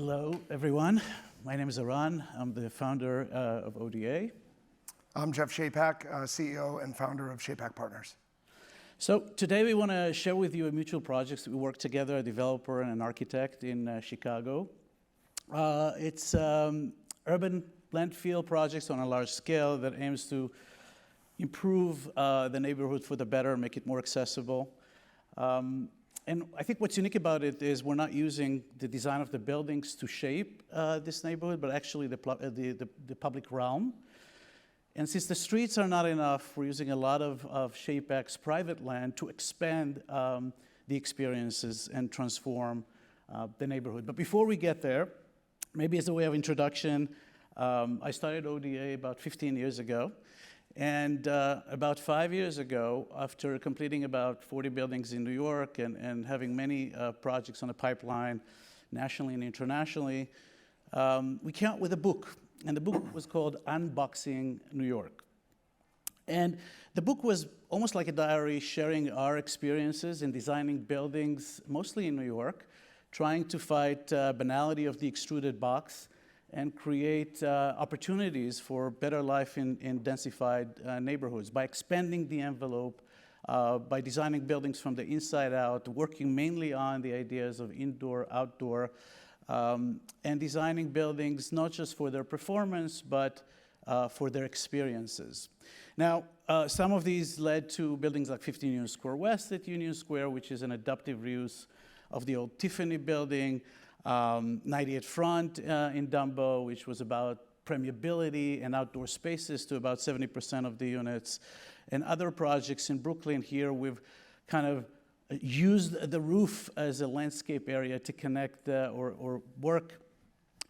Hello, everyone. My name is Eran. I'm the founder of ODA. I'm Jeff Shapack, CEO and founder of Shapack Partners. So today we want to share with you a mutual project. We work together, a developer and an architect in Chicago. It's urban landfill projects on a large scale that aims to improve the neighborhood for the better, make it more accessible. And I think what's unique about it is we're not using the design of the buildings to shape this neighborhood, but actually the public realm. And since the streets are not enough, we're using a lot of Shapack's private land to expand the experiences and transform the neighborhood. But before we get there, maybe as a way of introduction, I started ODA about 15 years ago. And about 5 years ago, after completing about 40 buildings in New York and having many projects on the pipeline, nationally and internationally, we came out with a book. And the book was called Unboxing New York. And the book was almost like a diary, sharing our experiences in designing buildings, mostly in New York, trying to fight banality of the extruded box and create opportunities for better life in densified neighborhoods by expanding the envelope, by designing buildings from the inside out, working mainly on the ideas of indoor, outdoor, and designing buildings not just for their performance, but for their experiences. Now, some of these led to buildings like 15 Union Square West at Union Square, which is an adaptive reuse of the old Tiffany building, 98 Front in Dumbo, which was about permeability and outdoor spaces to about 70% of the units. And other projects in Brooklyn here, we've kind of used the roof as a landscape area to connect or work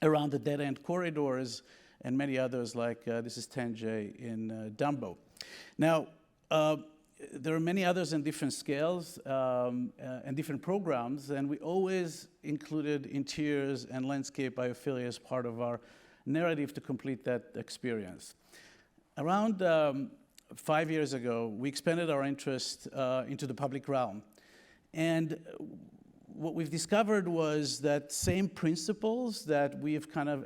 around the dead-end corridors, and many others like this is 10J in Dumbo. Now, there are many others in different scales and different programs, and we always included interiors and landscape biophilia as part of our narrative to complete that experience. Around 5 years ago, we expanded our interest into the public realm. And what we've discovered was that same principles that we've kind of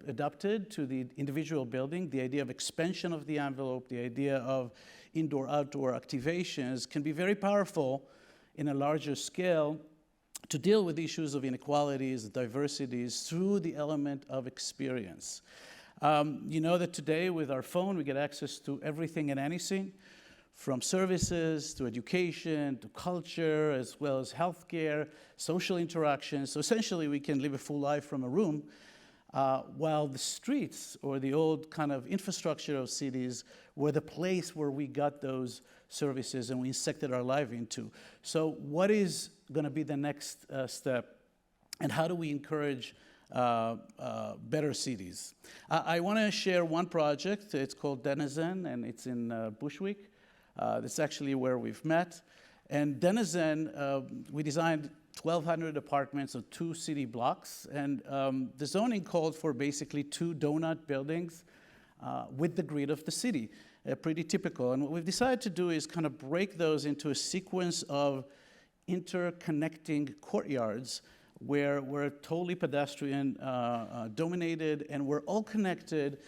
adopted to the individual building, the idea of expansion of the envelope, the idea of indoor-outdoor activations, can be very powerful in a larger scale to deal with issues of inequalities, diversities, through the element of experience. You know that today with our phone, we get access to everything and anything, from services to education to culture, as well as healthcare, social interactions. So essentially, we can live a full life from a room, while the streets or the old kind of infrastructure of cities were the place where we got those services and we injected our life into. So what is going to be the next step, and how do we encourage better cities? I want to share one project. It's called Denizen, and it's in Bushwick. That's actually where we've met. And Denizen, we designed 1,200 apartments on 2 city blocks. And the zoning called for basically 2 donut buildings with the grid of the city, pretty typical. And what we've decided to do is kind of break those into a sequence of interconnecting courtyards where we're totally pedestrian dominated, and we're all connected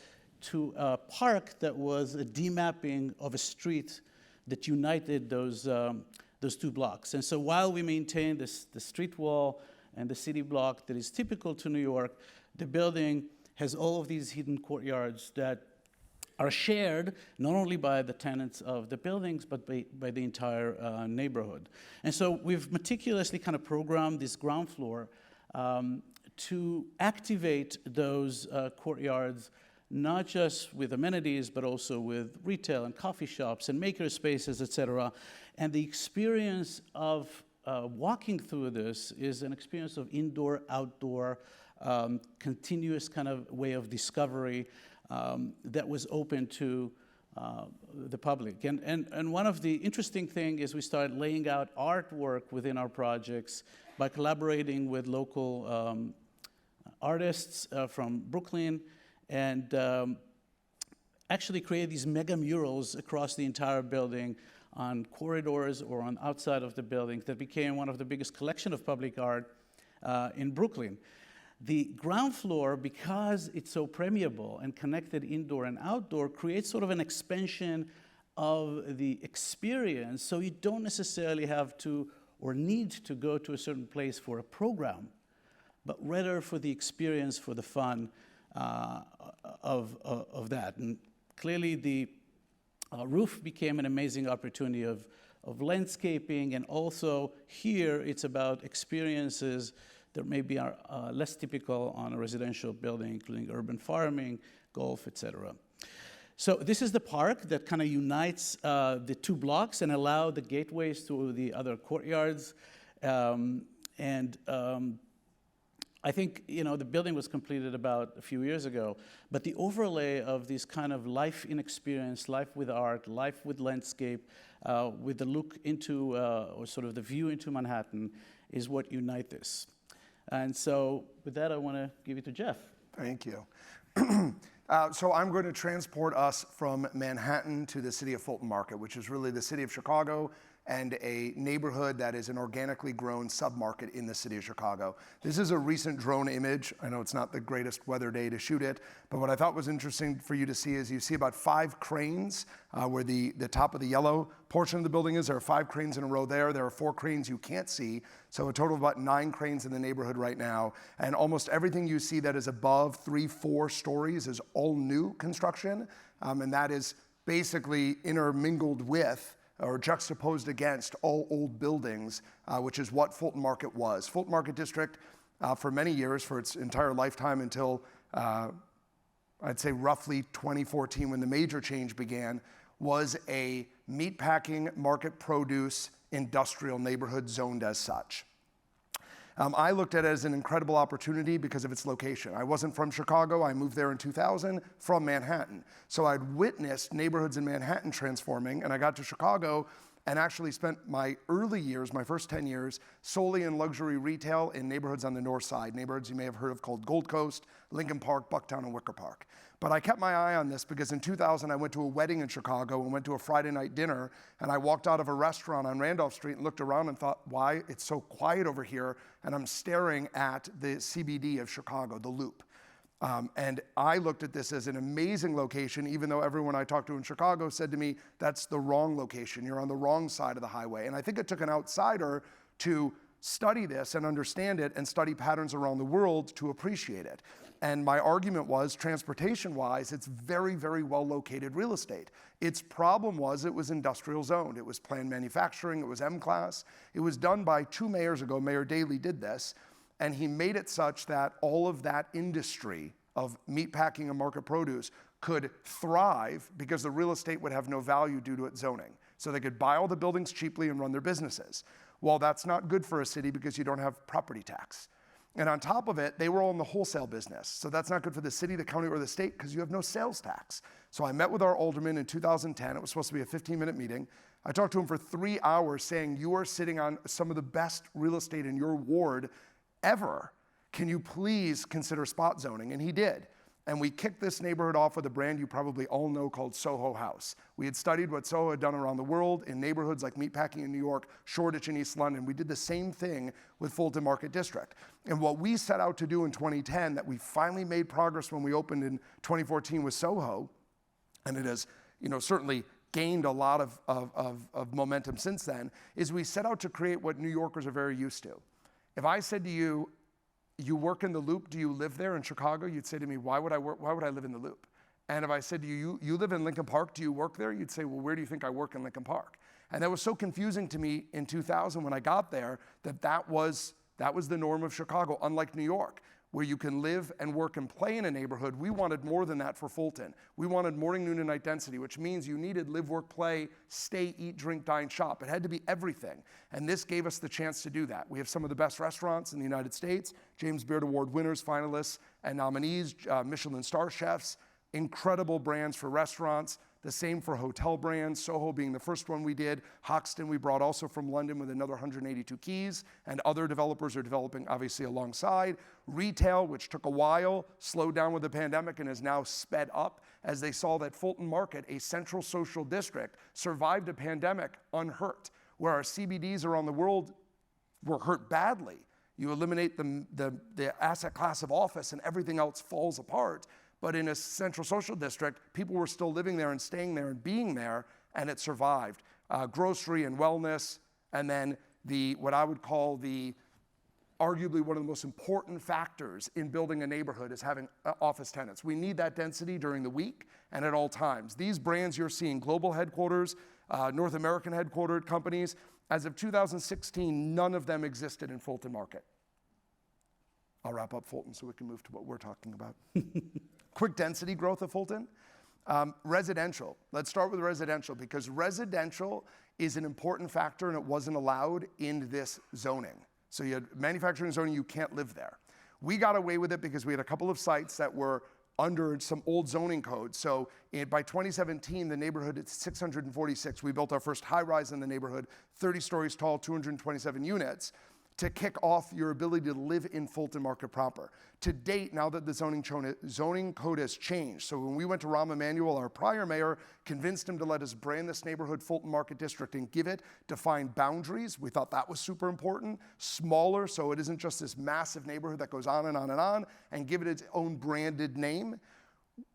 to a park that was a demapping of a street that united those 2 blocks. And so while we maintain the street wall and the city block that is typical to New York, the building has all of these hidden courtyards that are shared not only by the tenants of the buildings, but by the entire neighborhood. And so we've meticulously kind of programmed this ground floor to activate those courtyards, not just with amenities, but also with retail and coffee shops and maker spaces, et cetera. And the experience of walking through this is an experience of indoor, outdoor, continuous kind of way of discovery that was open to the public. And one of the interesting things is we started laying out artwork within our projects by collaborating with local artists from Brooklyn, and actually create these mega murals across the entire building on corridors or on outside of the building that became one of the biggest collection of public art in Brooklyn. The ground floor, because it's so permeable and connected indoor and outdoor, creates sort of an expansion of the experience, so you don't necessarily have to or need to go to a certain place for a program, but rather for the experience, for the fun of that. And clearly the roof became an amazing opportunity of landscaping, and also here it's about experiences that maybe are less typical on a residential building, including urban farming, golf, etc. So this is the park that kind of unites the two blocks and allow the gateways to the other courtyards. I think, the building was completed about a few years ago, but the overlay of this kind of life in experience, life with art, life with landscape, with the look into, or sort of the view into Manhattan, is what unite this. And so with that, I want to give it to Jeff. Thank you. So I'm going to transport us from Manhattan to the city of Fulton Market, which is really the city of Chicago and a neighborhood that is an organically grown submarket in the city of Chicago. This is a recent drone image. I know it's not the greatest weather day to shoot it, but what I thought was interesting for you to see is you see about 5 cranes where the top of the yellow portion of the building is. There are 5 cranes in a row there. There are 4 cranes you can't see, so a total of about 9 cranes in the neighborhood right now. And almost everything you see that is above 3-4 stories is all new construction, and that is basically intermingled with or juxtaposed against all old buildings, which is what Fulton Market was. Fulton Market District, for many years, for its entire lifetime until I'd say roughly 2014 when the major change began, was a meatpacking, market produce, industrial neighborhood zoned as such. I looked at it as an incredible opportunity because of its location. I wasn't from Chicago. I moved there in 2000 from Manhattan. So I'd witnessed neighborhoods in Manhattan transforming, and I got to Chicago and actually spent my early years, my first 10 years, solely in luxury retail in neighborhoods on the north side, neighborhoods you may have heard of called Gold Coast, Lincoln Park, Bucktown, and Wicker Park. But I kept my eye on this because in 2000 I went to a wedding in Chicago and went to a Friday night dinner, and I walked out of a restaurant on Randolph Street and looked around and thought, why it's so quiet over here, and I'm staring at the CBD of Chicago, the Loop. And I looked at this as an amazing location, even though everyone I talked to in Chicago said to me, that's the wrong location, you're on the wrong side of the highway. And I think it took an outsider to study this and understand it and study patterns around the world to appreciate it. And my argument was, transportation-wise, it's very, very well located real estate. Its problem was it was industrial zoned. It was planned manufacturing, it was M-class. It was done by 2 mayors ago. Mayor Daley did this, and he made it such that all of that industry of meatpacking and market produce could thrive because the real estate would have no value due to its zoning. So they could buy all the buildings cheaply and run their businesses. Well, that's not good for a city because you don't have property tax. And on top of it, they were all in the wholesale business. So that's not good for the city, the county, or the state because you have no sales tax. So I met with our alderman in 2010. It was supposed to be a 15-minute meeting. I talked to him for 3 hours saying, you are sitting on some of the best real estate in your ward ever. Can you please consider spot zoning? And he did. And we kicked this neighborhood off with a brand you probably all know called Soho House. We had studied what Soho had done around the world in neighborhoods like meatpacking in New York, Shoreditch in East London. We did the same thing with Fulton Market District. And what we set out to do in 2010, that we finally made progress when we opened in 2014 with Soho, and it has certainly gained a lot of momentum since then, is we set out to create what New Yorkers are very used to. If I said to you, you work in the Loop, do you live there in Chicago? You'd say to me, why would I live in the Loop? And if I said to you, you live in Lincoln Park, do you work there? You'd say, well, where do you think I work in Lincoln Park? And that was so confusing to me in 2000 when I got there that was the norm of Chicago, unlike New York, where you can live and work and play in a neighborhood. We wanted more than that for Fulton. We wanted morning, noon, and night density, which means you needed live, work, play, stay, eat, drink, dine, shop. It had to be everything. And this gave us the chance to do that. We have some of the best restaurants in the United States, James Beard Award winners, finalists, and nominees, Michelin star chefs, incredible brands for restaurants, the same for hotel brands, Soho being the first one we did. Hoxton we brought also from London with another 182 keys, and other developers are developing obviously alongside. Retail, which took a while, slowed down with the pandemic and has now sped up as they saw that Fulton Market, a central social district, survived a pandemic unhurt, where our CBDs around the world were hurt badly. You eliminate the asset class of office and everything else falls apart. But in a central social district, people were still living there and staying there and being there, and it survived. Grocery and wellness, and then what I would call arguably one of the most important factors in building a neighborhood is having office tenants. We need that density during the week and at all times. These brands you're seeing, global headquarters, North American headquartered companies, as of 2016, none of them existed in Fulton Market. I'll wrap up Fulton so we can move to what we're talking about. Quick density growth of Fulton. Residential. Let's start with residential, because residential is an important factor and it wasn't allowed in this zoning. So you had manufacturing zoning, you can't live there. We got away with it because we had a couple of sites that were under some old zoning codes. So by 2017, the neighborhood is 646. We built our first high rise in the neighborhood, 30 stories tall, 227 units, to kick off your ability to live in Fulton Market proper. To date, now that the zoning code has changed, so when we went to Rahm Emanuel, our prior mayor, convinced him to let us brand this neighborhood Fulton Market District and give it defined boundaries. We thought that was super important. Smaller, so it isn't just this massive neighborhood that goes on and on and on, and give it its own branded name.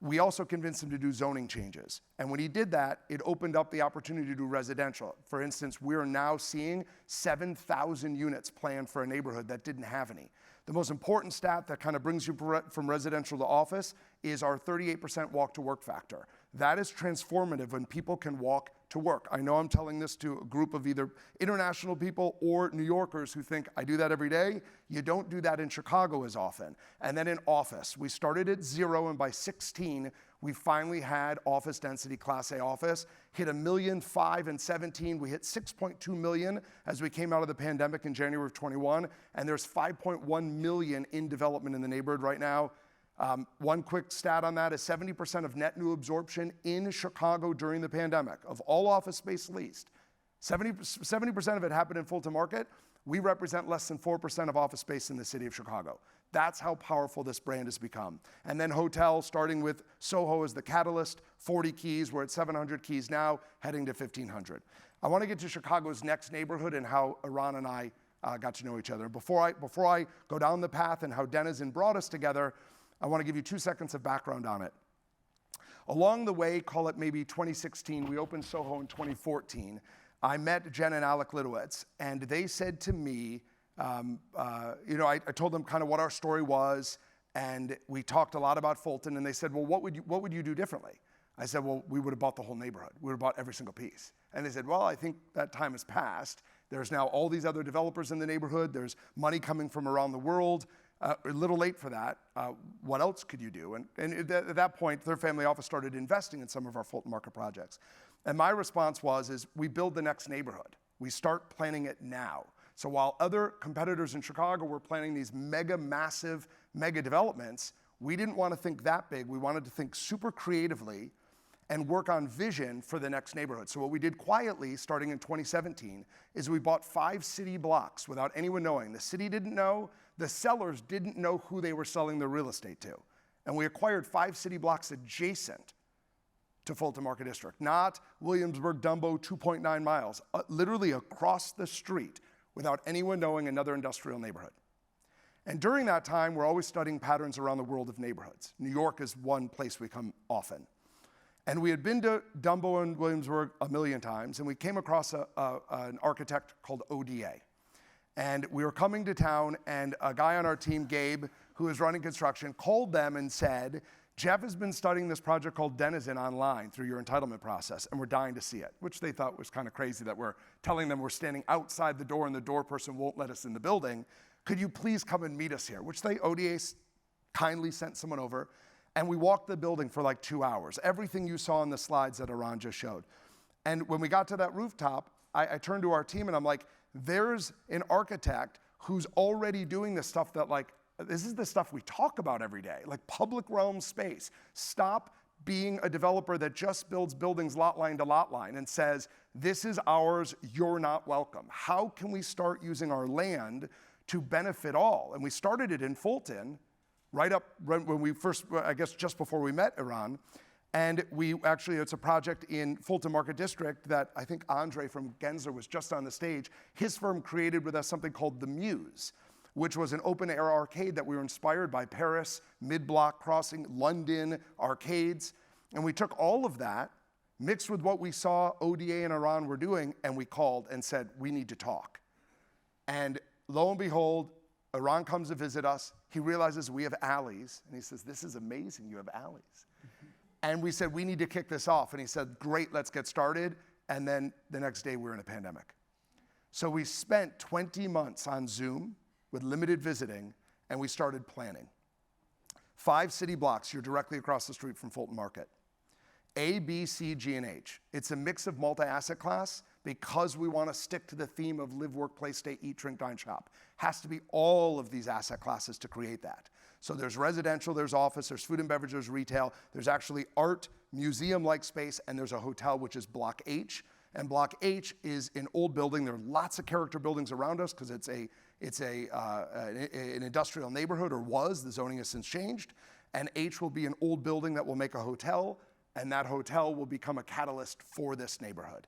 We also convinced him to do zoning changes. And when he did that, it opened up the opportunity to do residential. For instance, we are now seeing 7,000 units planned for a neighborhood that didn't have any. The most important stat that kind of brings you from residential to office is our 38% walk to work factor. That is transformative when people can walk to work. I know I'm telling this to a group of either international people or New Yorkers who think, I do that every day. You don't do that in Chicago as often. And then in office, we started at 0, and by 16, we finally had office density, Class A office, hit 1.5 million in 17. We hit 6.2 million as we came out of the pandemic in January of 21, and there's 5.1 million in development in the neighborhood right now. One quick stat on that is 70% of net new absorption in Chicago during the pandemic, of all office space leased, 70% of it happened in Fulton Market. We represent less than 4% of office space in the city of Chicago. That's how powerful this brand has become. And then hotels, starting with Soho as the catalyst, 40 keys, we're at 700 keys now, heading to 1,500. I want to get to Chicago's next neighborhood and how Eran and I got to know each other. Before I go down the path and how Denizen brought us together, I want to give you 2 seconds of background on it. Along the way, call it maybe 2016, we opened Soho in 2014. I met Jen and Alec Litowitz, and they said to me, I told them kind of what our story was, and we talked a lot about Fulton, and they said, well, what would you do differently? I said, well, we would have bought the whole neighborhood. We would have bought every single piece. And they said, well, I think that time has passed. There's now all these other developers in the neighborhood. There's money coming from around the world. A little late for that. What else could you do? And at that point, their family office started investing in some of our Fulton Market projects. And my response is we build the next neighborhood. We start planning it now. So while other competitors in Chicago were planning these massive developments, we didn't want to think that big. We wanted to think super creatively and work on vision for the next neighborhood. So what we did quietly, starting in 2017, is we bought 5 city blocks without anyone knowing. The city didn't know, the sellers didn't know who they were selling their real estate to. And we acquired 5 city blocks adjacent to Fulton Market District, not Williamsburg, Dumbo, 2.9 miles, literally across the street without anyone knowing, another industrial neighborhood. And during that time, we're always studying patterns around the world of neighborhoods. New York is one place we come often. And we had been to Dumbo and Williamsburg a million times, and we came across an architect called ODA. And we were coming to town, and a guy on our team, Gabe, who was running construction, called them and said, Jeff has been studying this project called Denizen online through your entitlement process, and we're dying to see it, which they thought was kind of crazy that we're telling them we're standing outside the door and the door person won't let us in the building. Could you please come and meet us here? Which ODA kindly sent someone over. And we walked the building for like 2 hours. Everything you saw on the slides that Eran just showed. And when we got to that rooftop, I turned to our team and I'm like, there's an architect who's already doing this stuff that this is the stuff we talk about every day, like public realm space. Stop being a developer that just builds buildings lot line to lot line and says, this is ours, you're not welcome. How can we start using our land to benefit all? And we started it in Fulton, right when we first, I guess just before we met Eran. And it's a project in Fulton Market District that I think Andre from Gensler was just on the stage. His firm created with us something called The Muse, which was an open-air arcade that we were inspired by Paris, mid-block crossing, London arcades. And we took all of that, mixed with what we saw ODA and Eran were doing, and we called and said, we need to talk. And lo and behold, Eran comes to visit us. He realizes we have alleys, and he says, this is amazing, you have alleys. And we said, we need to kick this off. And he said, great, let's get started. And then the next day, we were in a pandemic. So we spent 20 months on Zoom with limited visiting, and we started planning. 5 city blocks, you're directly across the street from Fulton Market. A, B, C, G, and H. It's a mix of multi-asset class because we want to stick to the theme of live, work, play, stay, eat, drink, dine, shop. Has to be all of these asset classes to create that. So there's residential, there's office, there's food and beverage, there's retail, there's actually art, museum-like space, and there's a hotel, which is Block H. And Block H is an old building. There are lots of character buildings around us because it's an industrial neighborhood, or was. The zoning has since changed. And H will be an old building that will make a hotel, and that hotel will become a catalyst for this neighborhood.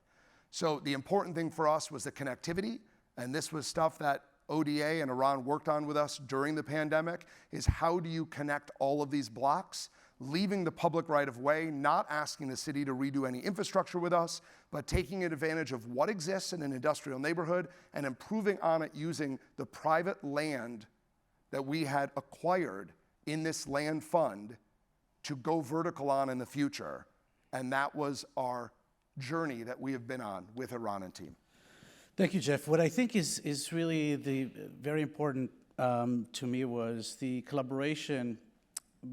So the important thing for us was the connectivity, and this was stuff that ODA and Eran worked on with us during the pandemic, is how do you connect all of these blocks, leaving the public right of way, not asking the city to redo any infrastructure with us, but taking advantage of what exists in an industrial neighborhood and improving on it using the private land that we had acquired in this land fund to go vertical on in the future. And that was our journey that we have been on with Eran and team. Thank you, Jeff. What I think is really the very important to me was the collaboration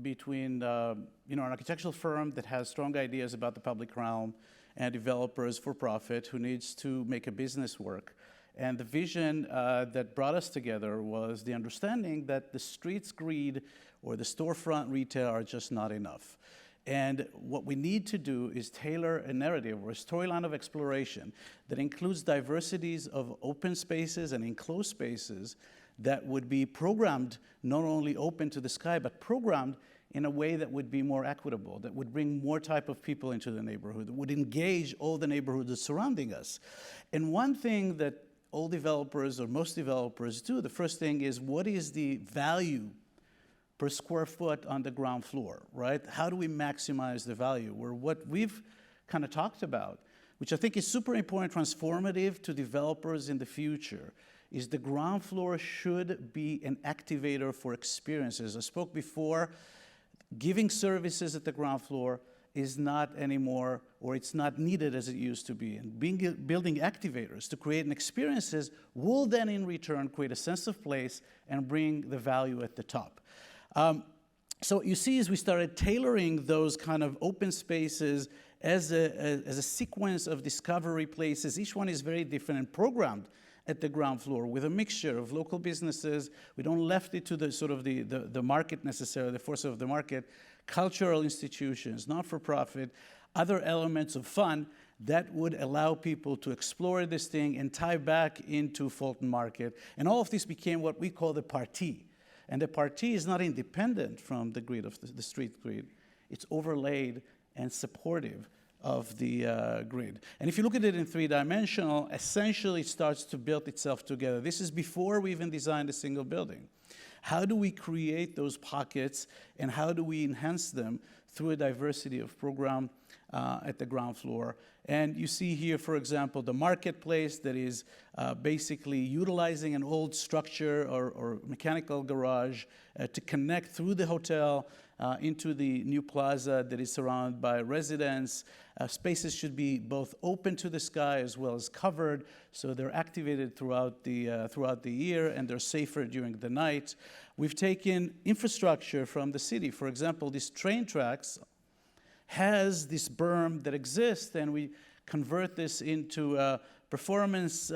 between an architectural firm that has strong ideas about the public realm and developers for profit who needs to make a business work. And the vision that brought us together was the understanding that the streets greed or the storefront retail are just not enough. And what we need to do is tailor a narrative or a storyline of exploration that includes diversities of open spaces and enclosed spaces that would be programmed not only open to the sky, but programmed in a way that would be more equitable, that would bring more type of people into the neighborhood, that would engage all the neighborhoods surrounding us. And one thing that all developers or most developers do, the first thing is, what is the value per square foot on the ground floor, right? How do we maximize the value? Or what we've kind of talked about, which I think is super important, transformative to developers in the future, is the ground floor should be an activator for experiences. I spoke before, giving services at the ground floor is not anymore, or it's not needed as it used to be. And building activators to create experiences will then in return create a sense of place and bring the value at the top. So what you see is we started tailoring those kind of open spaces as a sequence of discovery places. Each one is very different and programmed at the ground floor with a mixture of local businesses. We don't left it to the sort of the market necessarily, the force of the market, cultural institutions, not-for-profit, other elements of fun that would allow people to explore this thing and tie back into Fulton Market. And all of this became what we call the party. And the party is not independent from the grid of the street grid. It's overlaid and supportive of the grid. And if you look at it in three-dimensional, essentially it starts to build itself together. This is before we even designed a single building. How do we create those pockets, and how do we enhance them through a diversity of program at the ground floor? And you see here, for example, the marketplace that is basically utilizing an old structure or mechanical garage to connect through the hotel into the new plaza that is surrounded by residents. Spaces should be both open to the sky as well as covered, so they're activated throughout the year and they're safer during the night. We've taken infrastructure from the city. For example, these train tracks has this berm that exists, and we convert this into a performance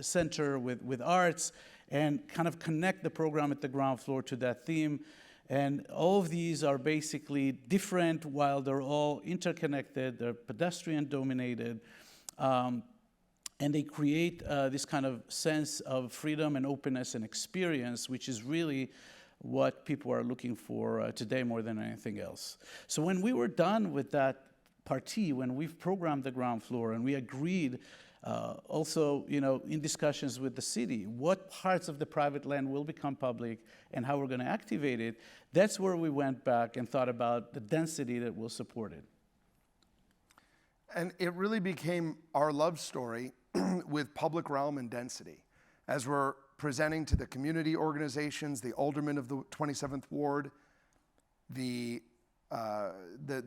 center with arts and kind of connect the program at the ground floor to that theme. And all of these are basically different while they're all interconnected, they're pedestrian dominated, and they create this kind of sense of freedom and openness and experience, which is really what people are looking for today more than anything else. So when we were done with that party, when we've programmed the ground floor and we agreed Also, in discussions with the city, what parts of the private land will become public and how we're going to activate it. That's where we went back and thought about the density that will support it. And it really became our love story with public realm and density. As we're presenting to the community organizations, the aldermen of the 27th Ward, the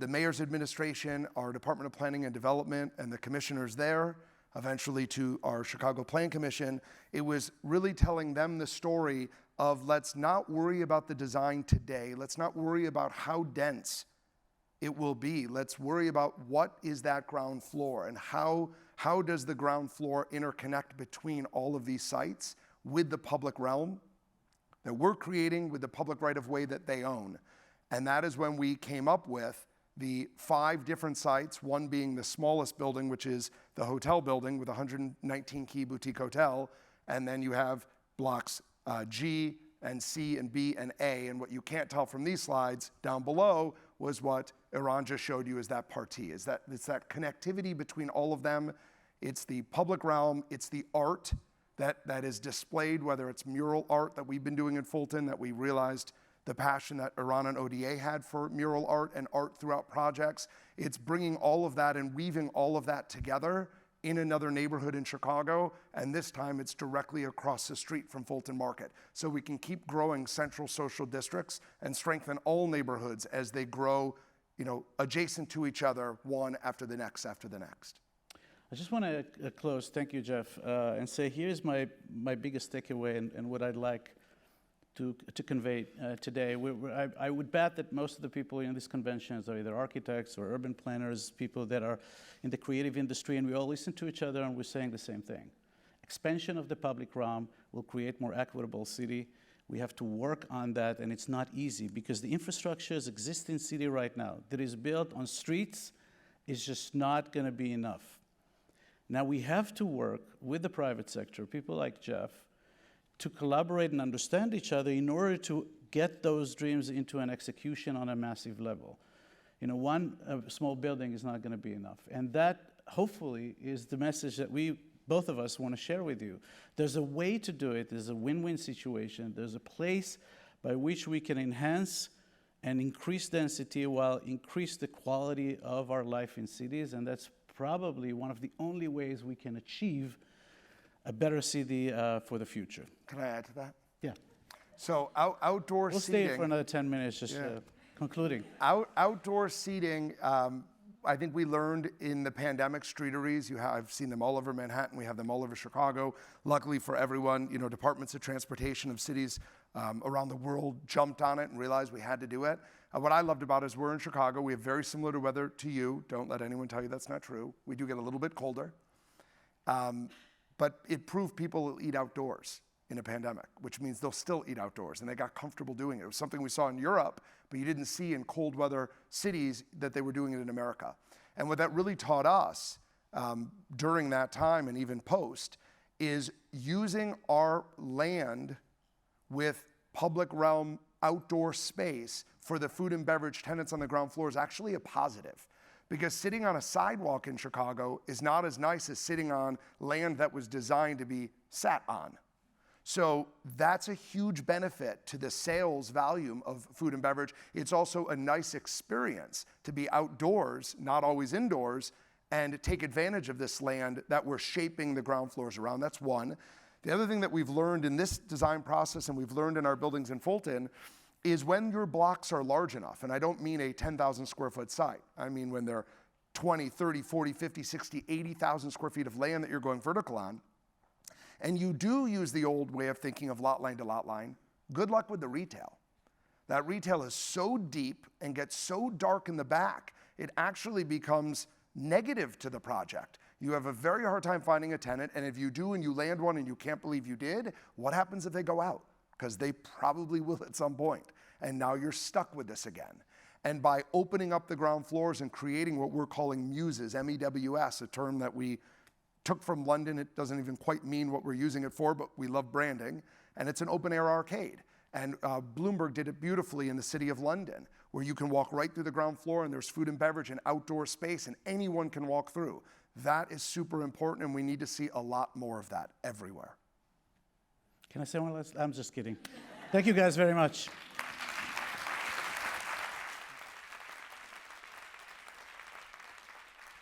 mayor's administration, our Department of Planning and Development, and the commissioners there, eventually to our Chicago Plan Commission, it was really telling them the story of let's not worry about the design today. Let's not worry about how dense it will be. Let's worry about what is that ground floor and how does the ground floor interconnect between all of these sites with the public realm that we're creating with the public right-of-way that they own. And that is when we came up with the 5 different sites, one being the smallest building, which is the hotel building with 119-key boutique hotel, and then you have blocks G and C and B and A, and what you can't tell from these slides down below was what Eran just showed you as that partie. It's that connectivity between all of them. It's the public realm, it's the art that is displayed, whether it's mural art that we've been doing in Fulton, that we realized the passion that Eran and ODA had for mural art and art throughout projects. It's bringing all of that and weaving all of that together in another neighborhood in Chicago, and this time it's directly across the street from Fulton Market. So we can keep growing central social districts and strengthen all neighborhoods as they grow, adjacent to each other, one after the next after the next. I just want to close, thank you, Jeff, and say here's my biggest takeaway and what I'd like to convey today. I would bet that most of the people in these conventions are either architects or urban planners, people that are in the creative industry, and we all listen to each other and we're saying the same thing. Expansion of the public realm will create more equitable city. We have to work on that, and it's not easy because the infrastructures exist in city right now that is built on streets is just not going to be enough. Now we have to work with the private sector, people like Jeff, to collaborate and understand each other in order to get those dreams into an execution on a massive level. One small building is not going to be enough. And that, hopefully, is the message that both of us want to share with you. There's a way to do it. There's a win-win situation. There's a place by which we can enhance and increase density while increase the quality of our life in cities. And that's probably one of the only ways we can achieve a better city for the future. Can I add to that? Yeah. So outdoor we'll seating. We'll stay for another 10 minutes, just concluding. Outdoor seating, I think we learned in the pandemic, streeteries. I've seen them all over Manhattan. We have them all over Chicago. Luckily for everyone, departments of transportation of cities around the world jumped on it and realized we had to do it. What I loved about it is we're in Chicago. We have very similar to weather to you. Don't let anyone tell you that's not true. We do get a little bit colder. But it proved people will eat outdoors in a pandemic, which means they'll still eat outdoors, and they got comfortable doing it. It was something we saw in Europe, but you didn't see in cold weather cities that they were doing it in America. And what that really taught us during that time and even post is using our land with public realm outdoor space for the food and beverage tenants on the ground floor is actually a positive. Because sitting on a sidewalk in Chicago is not as nice as sitting on land that was designed to be sat on. So that's a huge benefit to the sales volume of food and beverage. It's also a nice experience to be outdoors, not always indoors, and take advantage of this land that we're shaping the ground floors around. That's one. The other thing that we've learned in this design process and we've learned in our buildings in Fulton is when your blocks are large enough, and I don't mean a 10,000 square foot site. I mean when they're 20, 30, 40, 50, 60, 80,000 square feet of land that you're going vertical on, and you do use the old way of thinking of lot line to lot line, good luck with the retail. That retail is so deep and gets so dark in the back, it actually becomes negative to the project. You have a very hard time finding a tenant, and if you do and you land one and you can't believe you did, what happens if they go out? Because they probably will at some point. And now you're stuck with this again. And by opening up the ground floors and creating what we're calling muses, M-E-W-S, a term that we took from London. It doesn't even quite mean what we're using it for, but we love branding. And it's an open-air arcade. And Bloomberg did it beautifully in the City of London, where you can walk right through the ground floor and there's food and beverage and outdoor space and anyone can walk through. That is super important, and we need to see a lot more of that everywhere. Can I say one last? I'm just kidding. Thank you guys very much.